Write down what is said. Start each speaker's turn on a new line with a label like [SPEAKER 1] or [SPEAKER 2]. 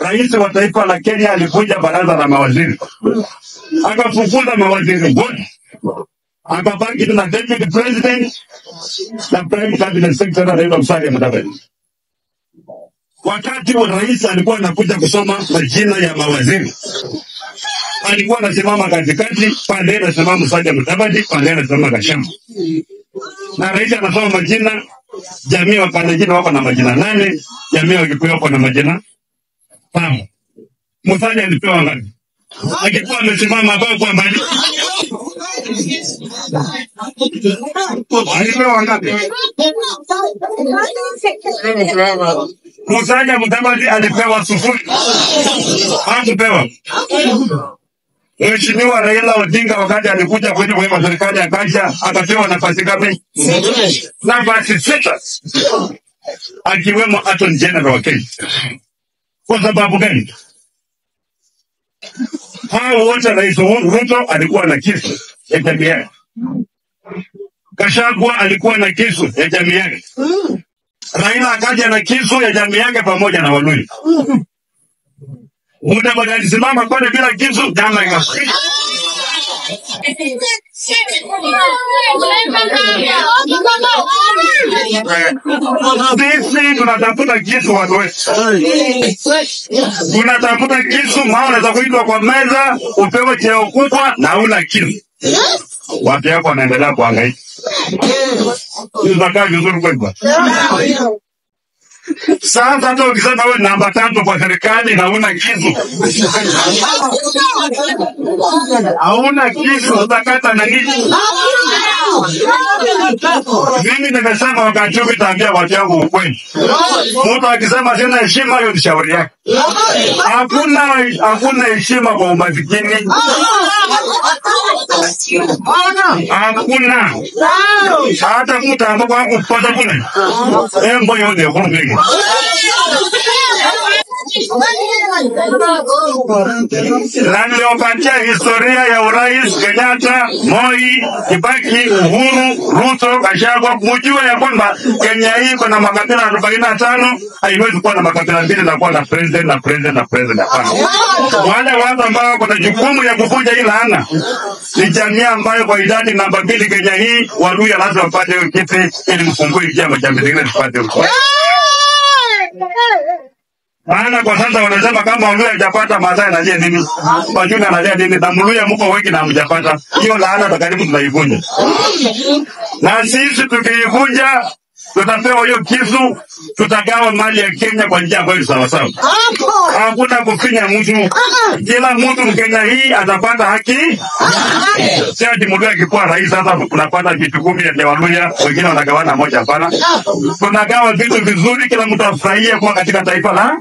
[SPEAKER 1] rais wa taifa la Kenya alivunja baraza la mawaziri. Akafukuza mawaziri wote. Akabaki na deputy president na prime cabinet secretary Raila Musalia Mudavadi. Wakati wa rais alikuwa anakuja kusoma majina ya mawaziri, alikuwa anasimama katikati, pande anasimama Musalia Mudavadi, pande anasimama Gachagua. Na rais anasoma majina, jamii wa Kalenjin wako na majina 8, jamii wa Kikuyu wako na majina 5. Musalia alipewa ngapi? Akikuwa amesimama hapo kwa mbali. Alipewa ngapi? Musalia Mudavadi alipewa 0. Hakupewa. Mheshimiwa Raila Odinga wakati alikuja kwenye kwa serikali ya Kenya akapewa nafasi ngapi? Nafasi 6. Akiwemo Attorney General wa Kenya. Kwa sababu gani? Hao wote Rais Ruto alikuwa na kisu ya jamii yake. Gachagua alikuwa na kisu ya jamii yake. Raila akaja na kisu ya jamii yake pamoja na Waluhya. Mudavadi alisimama pale bila kisu, jana ikafika. Sisi tunatafuta kisu watu wetu. Tunatafuta kisu maana za kuitwa kwa meza, upewe cheo kubwa na una kisu. Watu yako wanaendelea kuhangaika. Tunakaa vizuri kwa. Sasa hata ukisema wewe namba 3 kwa serikali na una kisu. Hauna kisu utakata na nini? Mimi nimesema wakati huu nitaambia watu wangu ukweli. Mtu akisema sina heshima hiyo ni shauri yake. Hakuna heshima kwa umasikini. Hakuna. Hata mtu ambaye kupata kule. Embo yote huko. Naliopatia historia ya urais Kenyatta, Moi, Kibaki, Uhuru, Ruto, Gachagua, mjue ya kwamba Kenya hii kuna makabila 45, haiwezi kuwa na makabila 2 na kuwa na president na president na president hapana. Wale watu ambao kuna jukumu ya kuvunja hii laana ni jamii ambayo kwa idadi namba 2 Kenya hii, Waluhya lazima wapate hiyo kiti ili mfungue njia majamii zingine tupate huko. Maana kwa sasa wanasema kama Waluhya hajapata Masai analia nini? Wajuna analia nini? Na Mluhya mko wengi na hamjapata. Hiyo laana karibu tunaivunja. Na sisi tukiivunja tutapewa hiyo kisu, tutagawa mali ya Kenya kwa njia ambayo sawa sawa. Hakuna kufinya mtu. Kila mtu Mkenya hii atapata haki. Sio ati Mluhya akikuwa rais sasa tunapata vitu 10 vya Waluhya, wengine wanagawana moja hapana. Tunagawa vitu vizuri kila mtu afurahie kwa katika taifa la